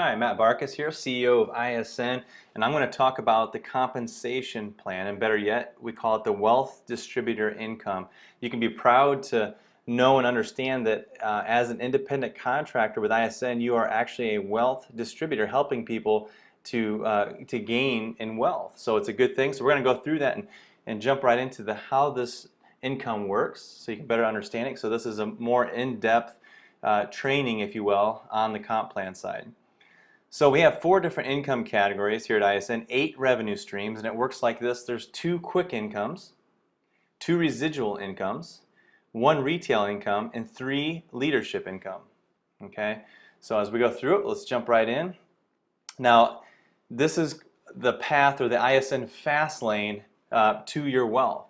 Hi, Matt Barkus here, CEO of ISN, and I'm going to talk about the compensation plan, and better yet, we call it the wealth distributor income. You can be proud to know and understand that as an independent contractor with ISN, you are actually a wealth distributor helping people to gain in wealth. So it's a good thing. So we're going to go through that and jump right into how this income works so you can better understand it. So this is a more in-depth training, if you will, on the comp plan side. So we have 4 different income categories here at ISN, 8 revenue streams, and it works like this. There's 2 quick incomes, 2 residual incomes, 1 retail income, and 3 leadership income. Okay, so as we go through it, let's jump right in. Now, this is the path or the ISN fast lane to your wealth.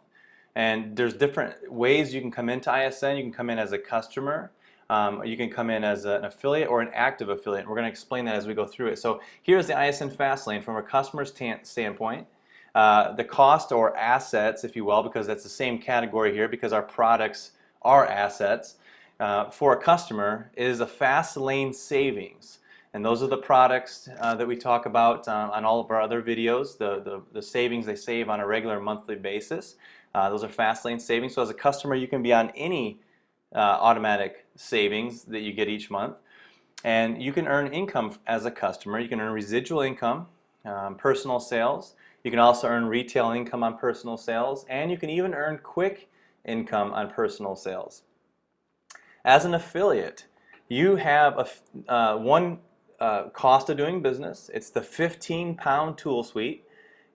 And there's different ways you can come into ISN. You can come in as a customer. You can come in as an affiliate or an active affiliate. We're going to explain that as we go through it. So here's the ISN fast lane from a customer's standpoint. The cost or assets, if you will, because that's the same category here because our products are assets, for a customer is a fast lane savings. And those are the products that we talk about on all of our other videos, the savings they save on a regular monthly basis. Those are fast lane savings. So as a customer, you can be on any automatic savings that you get each month, and you can earn income as a customer. You can earn residual income, personal sales. You can also earn retail income on personal sales, and you can even earn quick income on personal sales. As an affiliate, you have one cost of doing business. It's the 15-pound tool suite,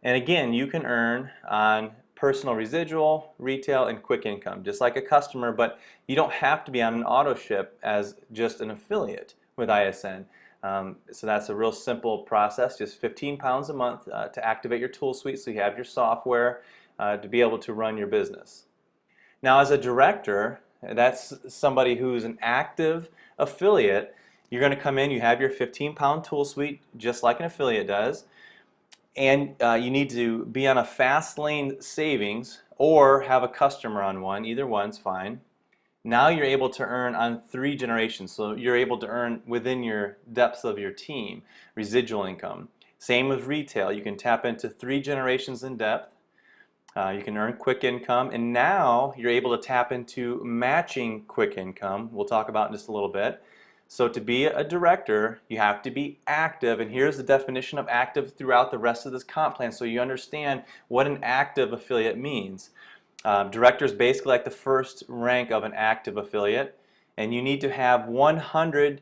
and again, you can earn on personal residual, retail, and quick income, just like a customer, but you don't have to be on an auto ship as just an affiliate with ISN. So that's a real simple process, just 15 pounds a month to activate your tool suite so you have your software to be able to run your business. Now as a director, that's somebody who's an active affiliate. You're going to come in, you have your 15-pound tool suite just like an affiliate does. And you need to be on a fast lane savings or have a customer on one. Either one's fine. Now you're able to earn on 3 generations. So you're able to earn within your depths of your team residual income. Same with retail. You can tap into 3 generations in depth. You can earn quick income. And now you're able to tap into matching quick income. We'll talk about in just a little bit. So to be a director, you have to be active, and here's the definition of active throughout the rest of this comp plan so you understand what an active affiliate means. Director is basically like the first rank of an active affiliate, and you need to have 100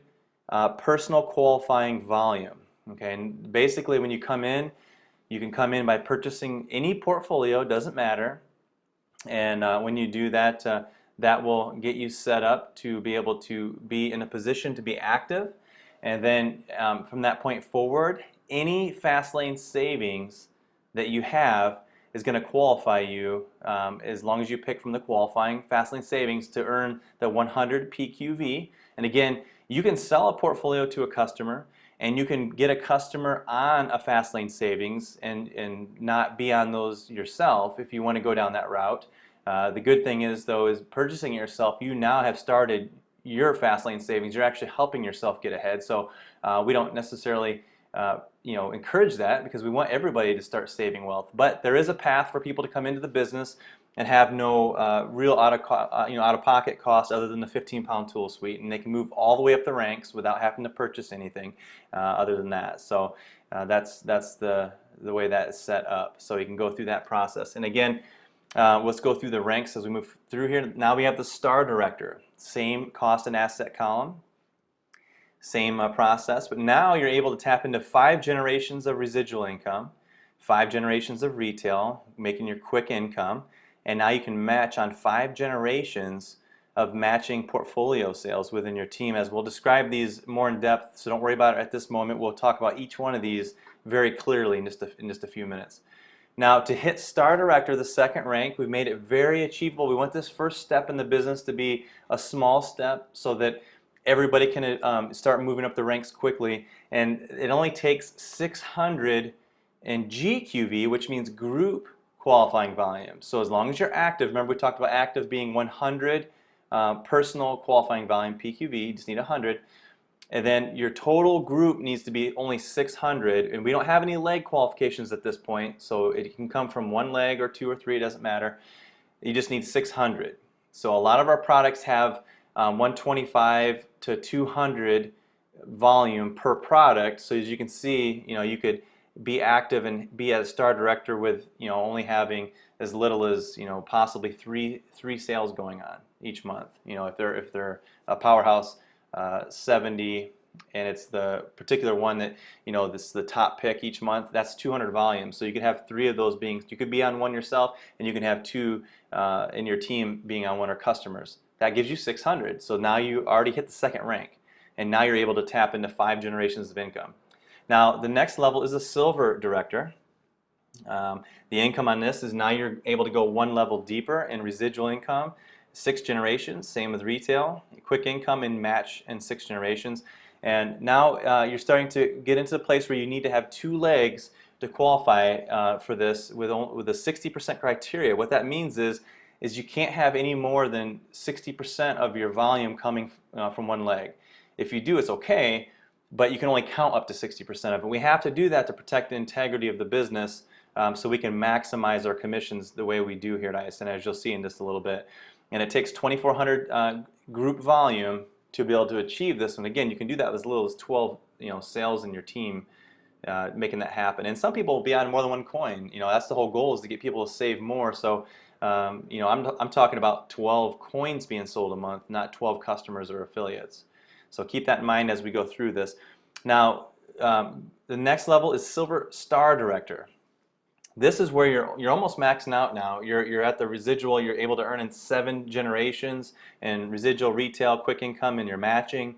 personal qualifying volume. Okay, and basically when you come in, you can come in by purchasing any portfolio, doesn't matter, and when you do that, that will get you set up to be able to be in a position to be active, and then from that point forward, any fast lane savings that you have is going to qualify you as long as you pick from the qualifying fast lane savings to earn the 100 PQV. And again, you can sell a portfolio to a customer, and you can get a customer on a fast lane savings and not be on those yourself if you want to go down that route. The good thing is, though, is purchasing it yourself, you now have started your fast lane savings. You're actually helping yourself get ahead. So we don't necessarily encourage that because we want everybody to start saving wealth. But there is a path for people to come into the business and have no real out-of-pocket cost other than the 15-pound tool suite, and they can move all the way up the ranks without having to purchase anything other than that. So that's the way that is set up. So you can go through that process. And again, let's go through the ranks as we move through here. Now we have the star director. Same cost and asset column. Same process. But now you're able to tap into 5 generations of residual income, 5 generations of retail, making your quick income. And now you can match on 5 generations of matching portfolio sales within your team, as we'll describe these more in depth. So don't worry about it at this moment. We'll talk about each one of these very clearly in just a few minutes. Now, to hit Star Director, the second rank, we've made it very achievable. We want this first step in the business to be a small step so that everybody can start moving up the ranks quickly. And it only takes 600 in GQV, which means group qualifying volume. So as long as you're active, remember we talked about active being 100 personal qualifying volume, PQV, you just need 100. And then your total group needs to be only 600, and we don't have any leg qualifications at this point, so it can come from one leg or two or three, it doesn't matter. You just need 600. So a lot of our products have 125 to 200 volume per product. So as you can see, you could be active and be a star director with only having as little as possibly three sales going on each month. If they're a powerhouse 70, and it's the particular one that this is the top pick each month, that's 200 volumes. So you could have 3 of those being, you could be on one yourself, and you can have 2 in your team being on one or customers. That gives you 600. So now you already hit the second rank, and now you're able to tap into 5 generations of income. Now the next level is a silver director. The income on this is now you're able to go one level deeper in residual income, 6 generations, same with retail, quick income and match and 6 generations. And now you're starting to get into the place where you need to have 2 legs to qualify for this with a 60% criteria. What that means is you can't have any more than 60% of your volume coming from one leg. If you do, it's okay, but you can only count up to 60% of it. We have to do that to protect the integrity of the business, so we can maximize our commissions the way we do here at ISN, as you'll see in just a little bit. And it takes 2,400 group volume to be able to achieve this. And again, you can do that with as little as 12 sales in your team, making that happen. And some people will be on more than one coin. That's the whole goal, is to get people to save more. So I'm talking about 12 coins being sold a month, not 12 customers or affiliates. So keep that in mind as we go through this. Now, the next level is Silver Star Director. This is where you're almost maxing out now. You're at the residual. You're able to earn in 7 generations in residual, retail, quick income, and your matching.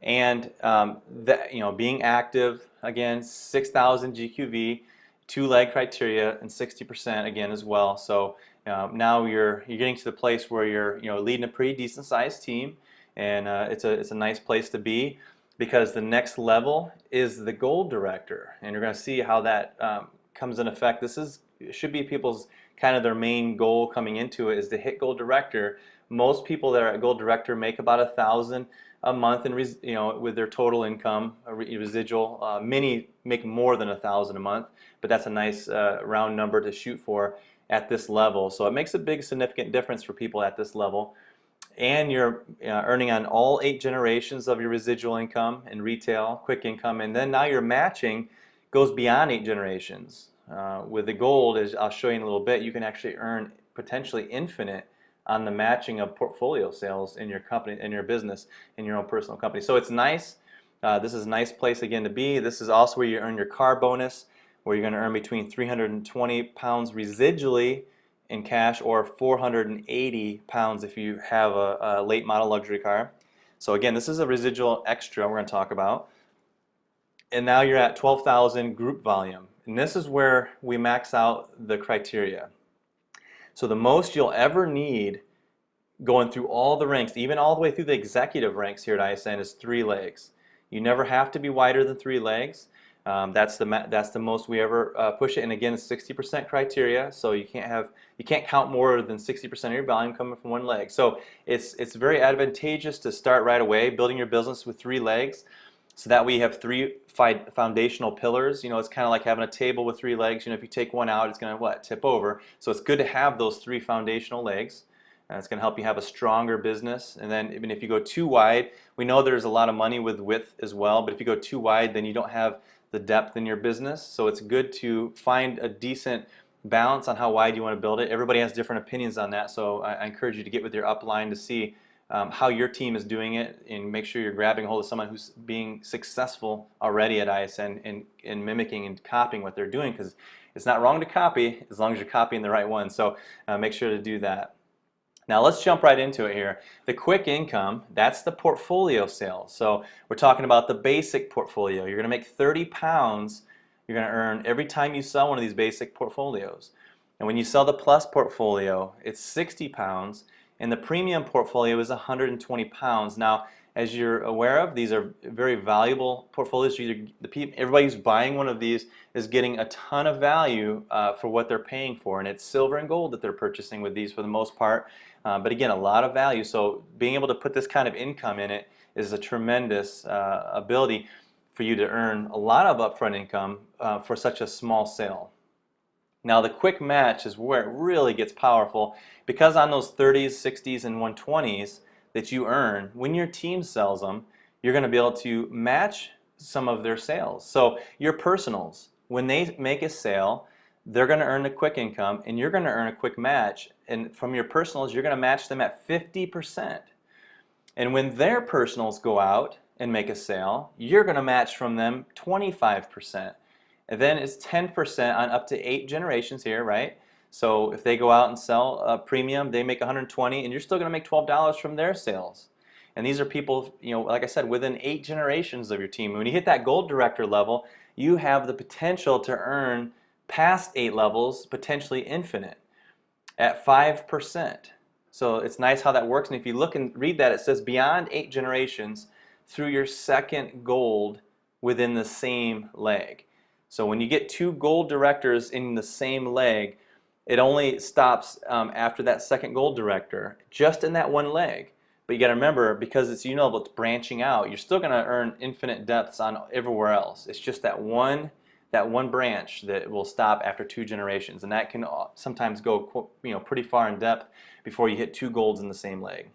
And being active, again, 6,000 GQV, 2 leg criteria, and 60% again as well. So now you're getting to the place where you're leading a pretty decent sized team, and it's a nice place to be, because the next level is the Gold Director, and you're going to see how that comes in effect. Should be people's kind of their main goal coming into it, is to hit Gold Director. Most people that are at Gold Director make about $1,000 a month in with their total income, residual. Many make more than $1,000 a month, but that's a nice round number to shoot for at this level. So it makes a big significant difference for people at this level. And you're earning on all 8 generations of your residual income in retail, quick income, and then now your matching goes beyond 8 generations. With the Gold, as I'll show you in a little bit, you can actually earn potentially infinite on the matching of portfolio sales in your company, in your business, in your own personal company. So it's nice. This is a nice place again to be. This is also where you earn your car bonus, where you're going to earn between 320 pounds residually in cash, or 480 pounds if you have a late model luxury car. So again, this is a residual extra we're going to talk about. And now you're at 12,000 group volume. And this is where we max out the criteria. So the most you'll ever need going through all the ranks, even all the way through the executive ranks here at ISN, is 3 legs. You never have to be wider than 3 legs. That's the most we ever push it. And again, it's 60% criteria, so you can't count more than 60% of your volume coming from one leg. So it's very advantageous to start right away building your business with 3 legs. So that we have 3 foundational pillars. It's kind of like having a table with 3 legs. If you take one out, it's going to tip over. So it's good to have those 3 foundational legs. It's going to help you have a stronger business. And then even if you go too wide, we know there's a lot of money with width as well. But if you go too wide, then you don't have the depth in your business. So it's good to find a decent balance on how wide you want to build it. Everybody has different opinions on that. So I encourage you to get with your upline to see how your team is doing it, and make sure you're grabbing a hold of someone who's being successful already at ISN and mimicking and copying what they're doing, because it's not wrong to copy as long as you're copying the right one. So make sure to do that. Now let's jump right into it here. The quick income, that's the portfolio sales. So we're talking about the basic portfolio. You're going to make 30 pounds you're going to earn every time you sell one of these basic portfolios. And when you sell the plus portfolio, it's 60 pounds. And the premium portfolio is 120 pounds. Now, as you're aware of, these are very valuable portfolios. Everybody who's buying one of these is getting a ton of value for what they're paying for. And it's silver and gold that they're purchasing with these for the most part. But again, a lot of value. So being able to put this kind of income in it is a tremendous ability for you to earn a lot of upfront income for such a small sale. Now the quick match is where it really gets powerful, because on those 30s, 60s, and 120s that you earn, when your team sells them, you're going to be able to match some of their sales. So your personals, when they make a sale, they're going to earn a quick income and you're going to earn a quick match. And from your personals, you're going to match them at 50%. And when their personals go out and make a sale, you're going to match from them 25%. And then it's 10% on up to 8 generations here, right? So if they go out and sell a premium, they make 120, and you're still going to make $12 from their sales. And these are people, you know, like I said, within 8 generations of your team. When you hit that gold director level, you have the potential to earn past 8 levels, potentially infinite, at 5%. So it's nice how that works. And if you look and read that, it says beyond 8 generations through your second gold within the same leg. So when you get 2 gold directors in the same leg, it only stops after that second gold director, just in that one leg. But you got to remember, because it's unilevel, it's branching out, you're still going to earn infinite depths on everywhere else. It's just that one branch that will stop after 2 generations, and that can sometimes go, you know, pretty far in depth before you hit 2 golds in the same leg.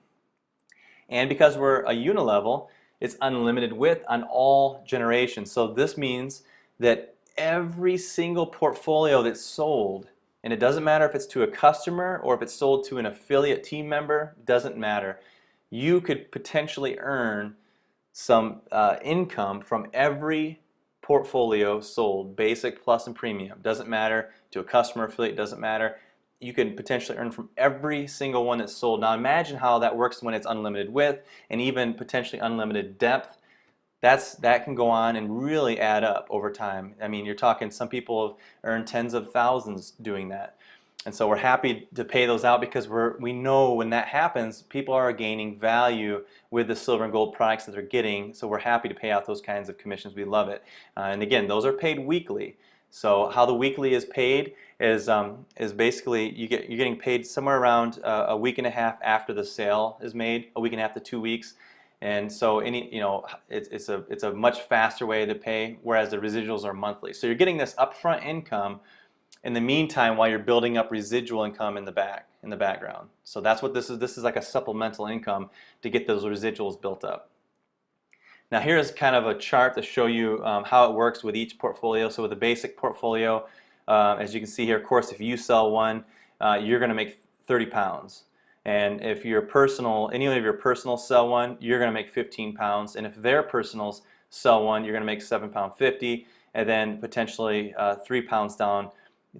And because we're a unilevel, it's unlimited width on all generations. So this means that every single portfolio that's sold, and it doesn't matter if it's to a customer or if it's sold to an affiliate team member, doesn't matter. You could potentially earn some income from every portfolio sold, basic, plus, and premium. Doesn't matter to a customer, affiliate, doesn't matter. You can potentially earn from every single one that's sold. Now imagine how that works when it's unlimited width and even potentially unlimited depth. That can go on and really add up over time. I mean, you're talking, some people have earned tens of thousands doing that. And so we're happy to pay those out, because we know when that happens, people are gaining value with the silver and gold products that they're getting. So we're happy to pay out those kinds of commissions. We love it. And again, those are paid weekly. So how the weekly is paid is basically you're getting paid somewhere around a week and a half after the sale is made, a week and a half to 2 weeks. And so it's a much faster way to pay, whereas the residuals are monthly. So you're getting this upfront income in the meantime while you're building up residual income in the background. So that's what this is. This is like a supplemental income to get those residuals built up. Now here's kind of a chart to show you how it works with each portfolio. So with the basic portfolio, as you can see here, of course, if you sell one, you're going to make 30 pounds. And if your personal, any of your personals sell one, you're going to make 15 pounds. And if their personals sell one, you're going to make £7.50, and then potentially 3 pounds down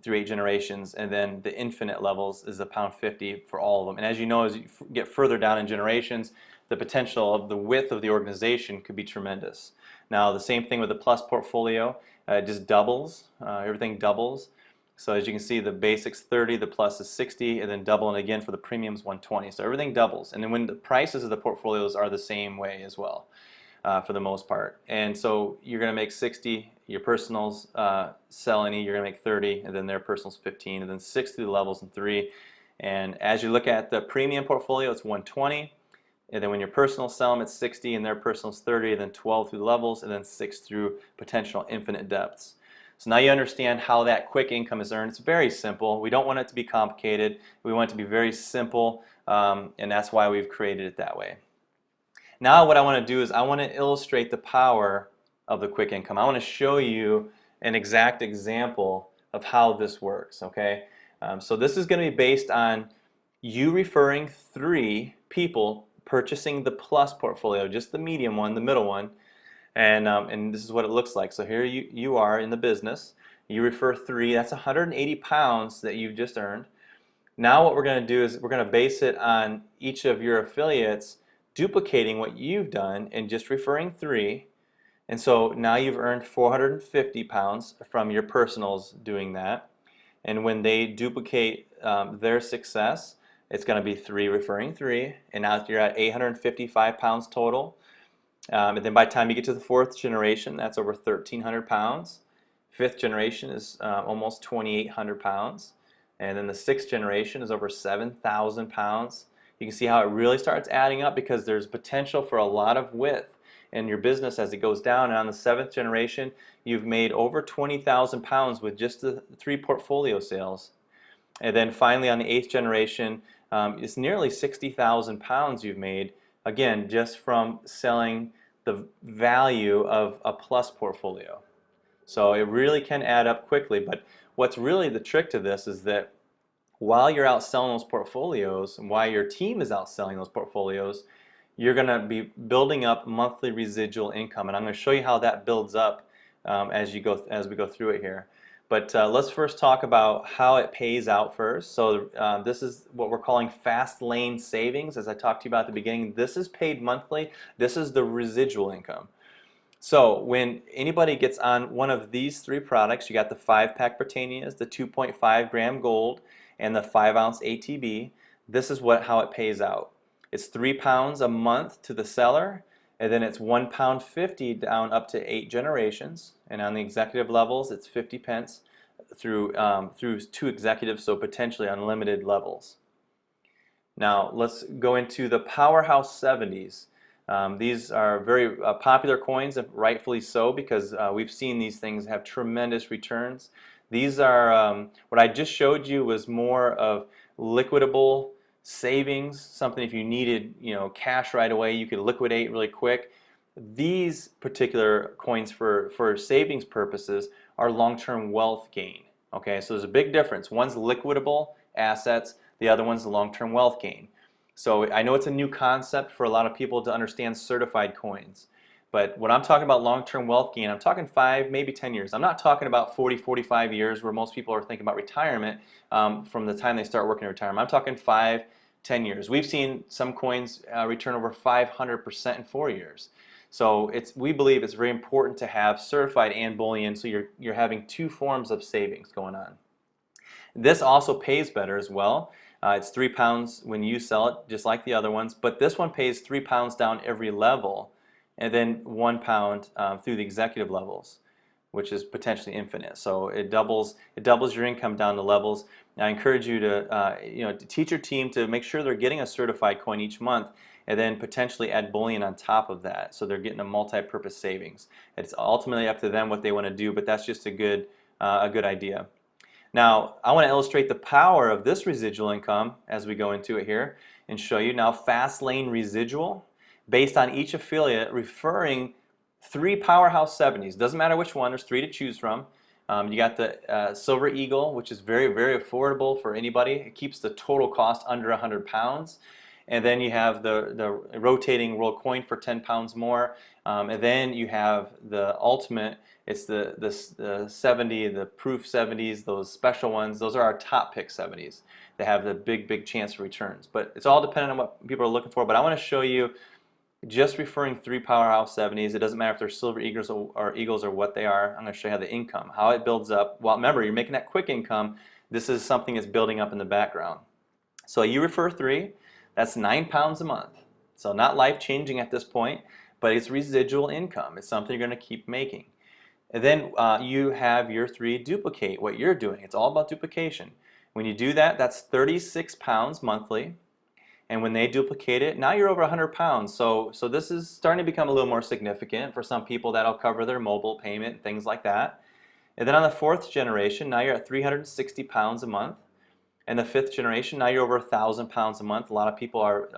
through 8 generations. And then the infinite levels is £1.50 for all of them. And as you know, as you get further down in generations, the potential of the width of the organization could be tremendous. Now the same thing with the plus portfolio, it just doubles, everything doubles. So as you can see, the basic's 30, the plus is 60, and then doubling again for the premiums 120. So everything doubles. And then when the prices of the portfolios are the same way as well, for the most part. And so you're going to make 60, your personals sell any, you're going to make 30, and then their personals 15, and then 6 through the levels and 3. And as you look at the premium portfolio, it's 120. And then when your personals sell them, it's 60, and their personals 30, and then 12 through the levels, and then 6 through potential infinite depths. So now you understand how that quick income is earned. It's very simple. We don't want it to be complicated. We want it to be very simple, and that's why we've created it that way. Now what I want to do is I want to illustrate the power of the quick income. I want to show you an exact example of how this works, okay? So this is going to be based on you referring 3 people purchasing the plus portfolio, just the medium one, the middle one. And this is what it looks like. So here you are in the business. You refer 3. That's 180 pounds that you've just earned. Now what we're going to do is we're going to base it on each of your affiliates duplicating what you've done and just referring 3. And so now you've earned 450 pounds from your personals doing that. And when they duplicate their success, it's going to be 3 referring 3. And now you're at 855 pounds total. And then by the time you get to the 4th generation, that's over 1,300 pounds. 5th generation is almost 2,800 pounds. And then the 6th generation is over 7,000 pounds. You can see how it really starts adding up because there's potential for a lot of width in your business as it goes down. And on the 7th generation, you've made over 20,000 pounds with just the 3 portfolio sales. And then finally on the 8th generation, it's nearly 60,000 pounds you've made, again, just from selling the value of a plus portfolio. So it really can add up quickly, but what's really the trick to this is that while you're out selling those portfolios and while your team is out selling those portfolios, you're going to be building up monthly residual income, and I'm going to show you how that builds up as we go through it here. But let's first talk about how it pays out first. So this is what we're calling fast lane savings. As I talked to you about at the beginning, this is paid monthly. This is the residual income. So when anybody gets on one of these 3 products, you got the 5-pack Britannias, the 2.5 gram gold, and the 5-ounce ATB. This is how it pays out. It's 3 pounds a month to the seller, and then it's £1.50 down up to 8 generations. And on the executive levels, it's 50 pence through 2 executives, so potentially unlimited levels. Now let's go into the Powerhouse 70s. These are very popular coins, rightfully so, because we've seen these things have tremendous returns. These are, what I just showed you was more of liquidable savings, something if you needed cash right away, you could liquidate really quick. These particular coins for savings purposes are long-term wealth gain. Okay, so there's a big difference. One's liquidable assets, the other one's long-term wealth gain. So I know it's a new concept for a lot of people to understand certified coins. But when I'm talking about long-term wealth gain, I'm talking 5, maybe 10 years. I'm not talking about 40, 45 years where most people are thinking about retirement from the time they start working in retirement. I'm talking 5, 10 years. We've seen some coins return over 500% in 4 years. So we believe it's very important to have certified and bullion, so you're having 2 forms of savings going on. This also pays better as well. It's 3 pounds when you sell it, just like the other ones, but this one pays 3 pounds down every level, and then 1 pound through the executive levels, which is potentially infinite. So it doubles your income down the levels. And I encourage you to to teach your team to make sure they're getting a certified coin each month, and then potentially add bullion on top of that, so they're getting a multi-purpose savings. It's ultimately up to them what they want to do, but that's just a good idea. Now, I want to illustrate the power of this residual income as we go into it here and show you now fast lane residual based on each affiliate referring 3 Powerhouse 70s. Doesn't matter which one, there's 3 to choose from. You got the Silver Eagle, which is very, very affordable for anybody. It keeps the total cost under 100 pounds. And then you have the rotating world coin for 10 pounds more. And then you have the ultimate, it's the 70, the proof 70s, those special ones. Those are our top pick 70s. They have the big chance for returns. But it's all dependent on what people are looking for. But I want to show you just referring 3 Powerhouse 70s. It doesn't matter if they're Silver Eagles or what they are. I'm going to show you how the income, how it builds up. Well, remember, you're making that quick income. This is something that's building up in the background. So you refer 3. That's 9 pounds a month. So not life-changing at this point, but it's residual income. It's something you're going to keep making. And then you have your 3 duplicate what you're doing. It's all about duplication. When you do that, that's 36 pounds monthly. And when they duplicate it, now you're over 100 pounds. So this is starting to become a little more significant. For some people, that'll cover their mobile payment and things like that. And then on the 4th generation, now you're at 360 pounds a month. And the 5th generation, now you're over 1,000 pounds a month. A lot of people are,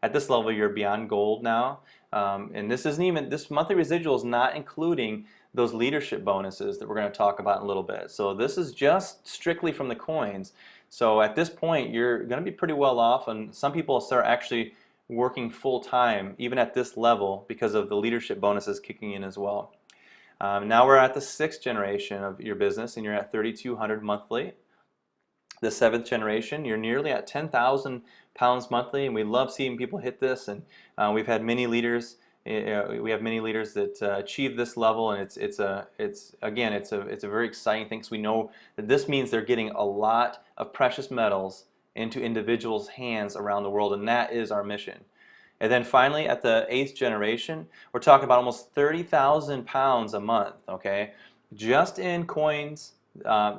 at this level, you're beyond gold now. And this monthly residual is not including those leadership bonuses that we're going to talk about in a little bit. So this is just strictly from the coins. So at this point, you're going to be pretty well off, and some people start actually working full time, even at this level, because of the leadership bonuses kicking in as well. Now we're at the 6th generation of your business, and you're at 3,200 monthly. The 7th generation, you're nearly at 10,000 pounds monthly, and we love seeing people hit this. And we've had many leaders. We have many leaders that achieve this level, and it's a very exciting thing, because we know that this means they're getting a lot of precious metals into individuals' hands around the world, and that is our mission. And then finally, at the 8th generation, we're talking about almost 30,000 pounds a month. Okay, just in coins uh,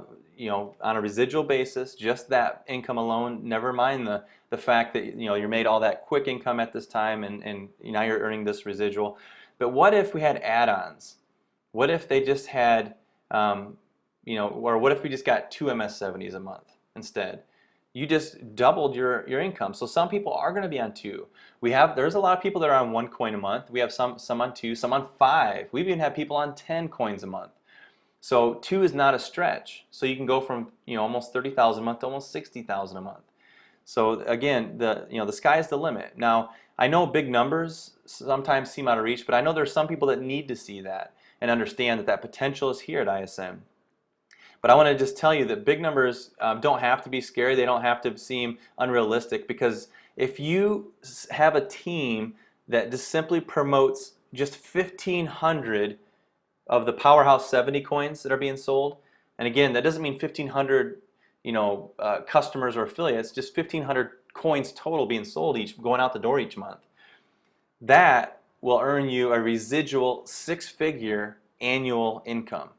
on a residual basis, just that income alone, never mind the fact that you're made all that quick income at this time and now you're earning this residual. But what if we had add-ons? What if they just had, or what if we just got 2 MS-70s a month instead? You just doubled your income. So some people are going to be on 2. There's a lot of people that are on 1 coin a month. We have some on 2, some on 5. We've even had people on 10 coins a month. So 2 is not a stretch. So you can go from almost 30,000 a month to almost 60,000 a month. So again, the sky's the limit. Now I know big numbers sometimes seem out of reach, but I know there's some people that need to see that and understand that potential is here at ISN. But I want to just tell you that big numbers don't have to be scary. They don't have to seem unrealistic, because if you have a team that just simply promotes just 1,500 of the Powerhouse 70 coins that are being sold, and again, that doesn't mean 1,500 customers or affiliates, just 1,500 coins total being sold going out the door each month. That will earn you a residual 6-figure annual income.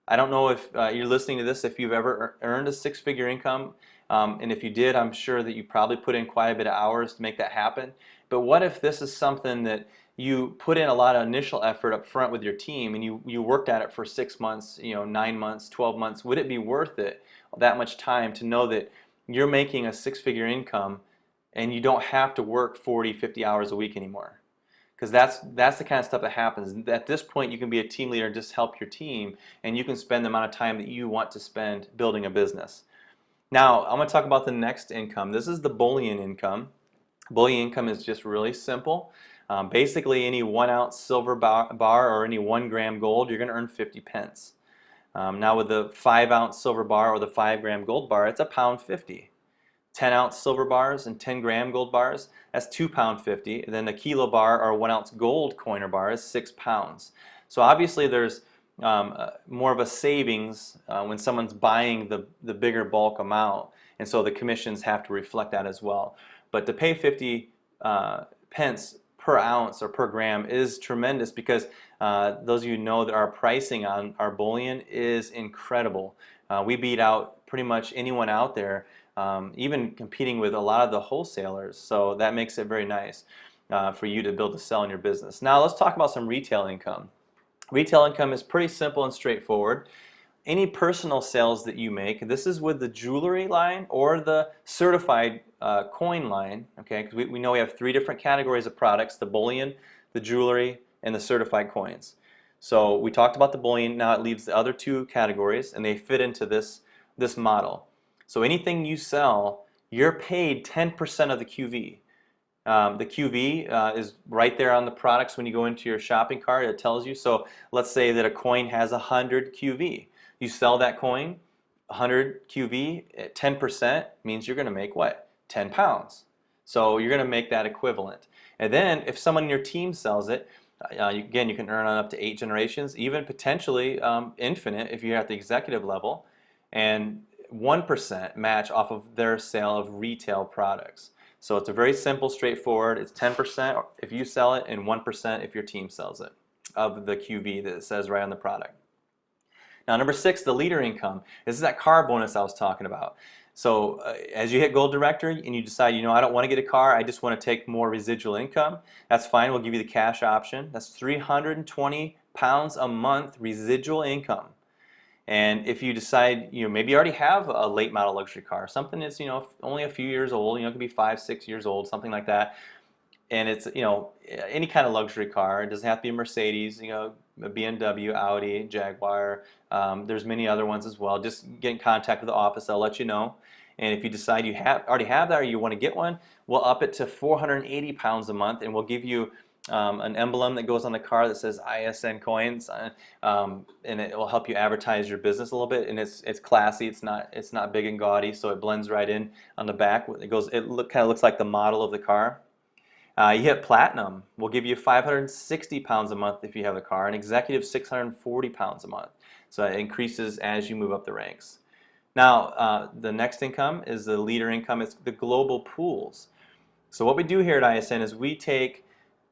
I don't know if you're listening to this, if you've ever earned a 6-figure income, and if you did, I'm sure that you probably put in quite a bit of hours to make that happen. But what if this is something that you put in a lot of initial effort up front with your team, and you worked at it for 6 months, 9 months, 12 months? Would it be worth it, that much time, to know that you're making a 6-figure income and you don't have to work 40, 50 hours a week anymore? Because that's the kind of stuff that happens. At this point, you can be a team leader and just help your team, and you can spend the amount of time that you want to spend building a business. Now, I'm going to talk about the next income. This is the bullion income. Bullion income is just really simple. Basically, any 1 ounce silver bar or any 1 gram gold, you're going to earn 50 pence. Now, with the 5 ounce silver bar or the 5 gram gold bar, it's £1.50. 10 ounce silver bars and 10 gram gold bars, that's £2.50. And then a kilo bar or 1 ounce gold coiner bar is £6. So obviously there's more of a savings when someone's buying the bigger bulk amount, and so the commissions have to reflect that as well. But to pay 50 pence per ounce or per gram is tremendous, because those of you who know that our pricing on our bullion is incredible. We beat out pretty much anyone out there, even competing with a lot of the wholesalers. So that makes it very nice for you to build a sell in your business. Now let's talk about some retail income. Retail income is pretty simple and straightforward. Any personal sales that you make, this is with the jewelry line or the certified coin line, okay? Because we know we have 3 different categories of products: the bullion, the jewelry, and the certified coins. So we talked about the bullion. Now it leaves the other 2 categories, and they fit into this model. So anything you sell, you're paid 10% of the QV. The QV is right there on the products when you go into your shopping cart. It tells you. So let's say that a coin has 100 QV. You sell that coin, 100 QV at 10% means you're going to make what? 10 pounds. So you're going to make that equivalent. And then if someone in your team sells it, again, you can earn on up to 8 generations, even potentially infinite if you're at the executive level, and 1% match off of their sale of retail products. So it's a very simple, straightforward. It's 10% if you sell it and 1% if your team sells it of the QV that it says right on the product. Now, number 6, the leader income. This is that car bonus I was talking about. So as you hit Gold Director and you decide, I don't want to get a car, I just want to take more residual income, that's fine. We'll give you the cash option. That's £320 a month residual income. And if you decide, maybe you already have a late model luxury car, something that's, only a few years old, it could be 5, 6 years old, something like that. And it's, any kind of luxury car. It doesn't have to be a Mercedes, a BMW, Audi, Jaguar. There's many other ones as well. Just get in contact with the office. They'll let you know. And if you decide you already have that or you want to get one, we'll up it to £480 a month, and we'll give you an emblem that goes on the car that says ISN coins, and it will help you advertise your business a little bit. And it's classy. It's not big and gaudy, so it blends right in on the back. It kind of looks like the model of the car. You hit platinum, we'll give you £560 a month if you have a car, and executive £640 a month. So it increases as you move up the ranks. Now, the next income is the leader income. It's the global pools. So what we do here at ISN is we take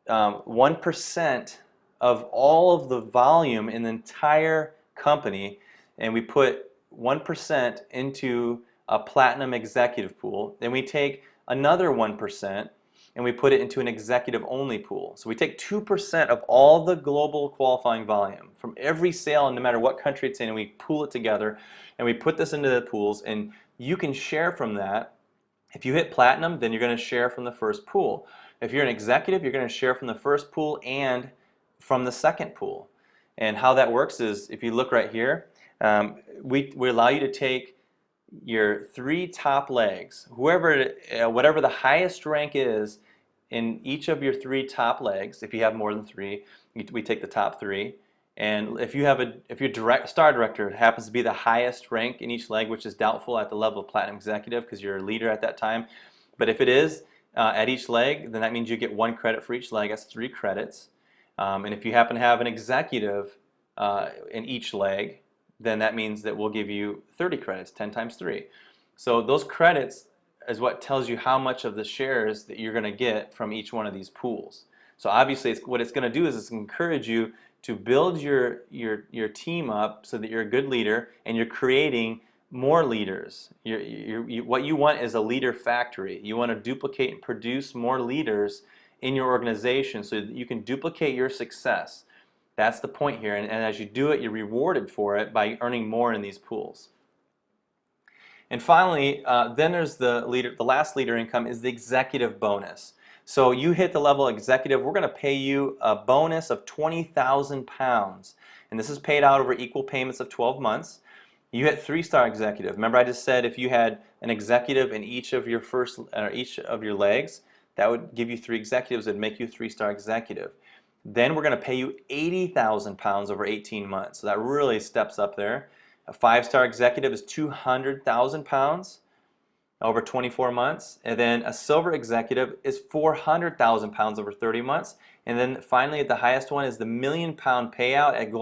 1% of all of the volume in the entire company, and we put 1% into a platinum executive pool. Then we take another 1% and we put it into an executive only pool. So we take 2% of all the global qualifying volume from every sale, no matter what country it's in, and we pool it together and we put this into the pools, and you can share from that. If you hit platinum, then you're going to share from the first pool. If you're an executive, you're going to share from the first pool and from the second pool. And how that works is, if you look right here, we allow you to take your 3 top legs, whatever the highest rank is in each of your 3 top legs. If you have more than 3, we take the top 3. And if your star director happens to be the highest rank in each leg, which is doubtful at the level of platinum executive because you're a leader at that time, but if it is at each leg, then that means you get 1 credit for each leg. That's 3 credits. And if you happen to have an executive in each leg, then that means that we'll give you 30 credits, 10 times 3. So those credits is what tells you how much of the shares that you're going to get from each one of these pools. So obviously what it's going to do is it's encourage you to build your team up so that you're a good leader, and you're creating more leaders. What you want is a leader factory. You want to duplicate and produce more leaders in your organization so that you can duplicate your success. That's the point here, and as you do it, you're rewarded for it by earning more in these pools. And finally, then there's the last leader income is the executive bonus. So you hit the level executive, we're going to pay you a bonus of 20,000 pounds. And this is paid out over equal payments of 12 months. You hit 3-star executive. Remember I just said if you had an executive in each of your each of your legs, that would give you 3 executives and make you a 3-star executive. Then we're going to pay you 80,000 pounds over 18 months. So that really steps up there. A 5-star executive is 200,000 pounds over 24 months. And then a silver executive is 400,000 pounds over 30 months. And then finally, the highest one is the £1 million payout at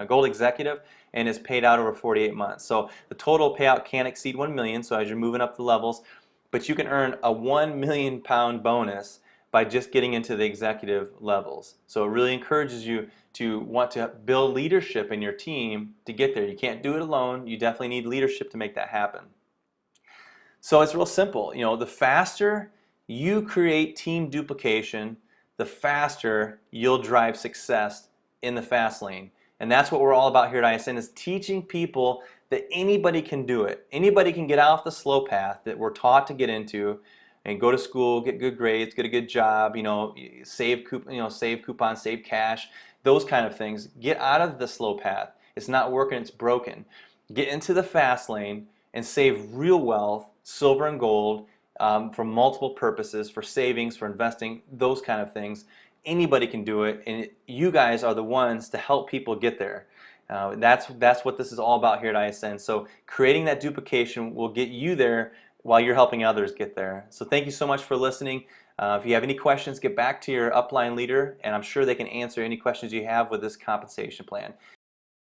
gold executive, and is paid out over 48 months. So the total payout can't exceed 1 million. So as you're moving up the levels, but you can earn a £1 million bonus by just getting into the executive levels. So it really encourages you to want to build leadership in your team to get there. You can't do it alone. You definitely need leadership to make that happen. So it's real simple. You know, the faster you create team duplication, the faster you'll drive success in the fast lane. And that's what we're all about here at ISN, is teaching people that anybody can do it. Anybody can get off the slow path that we're taught to get into and go to school, get good grades, get a good job, save coupons, save cash, those kind of things. Get out of the slow path. It's not working, it's broken. Get into the fast lane and save real wealth, silver and gold, for multiple purposes, for savings, for investing, those kind of things. Anybody can do it, and you guys are the ones to help people get there. That's what this is all about here at ISN. So creating that duplication will get you there while you're helping others get there. So thank you so much for listening. If you have any questions, get back to your upline leader, and I'm sure they can answer any questions you have with this compensation plan.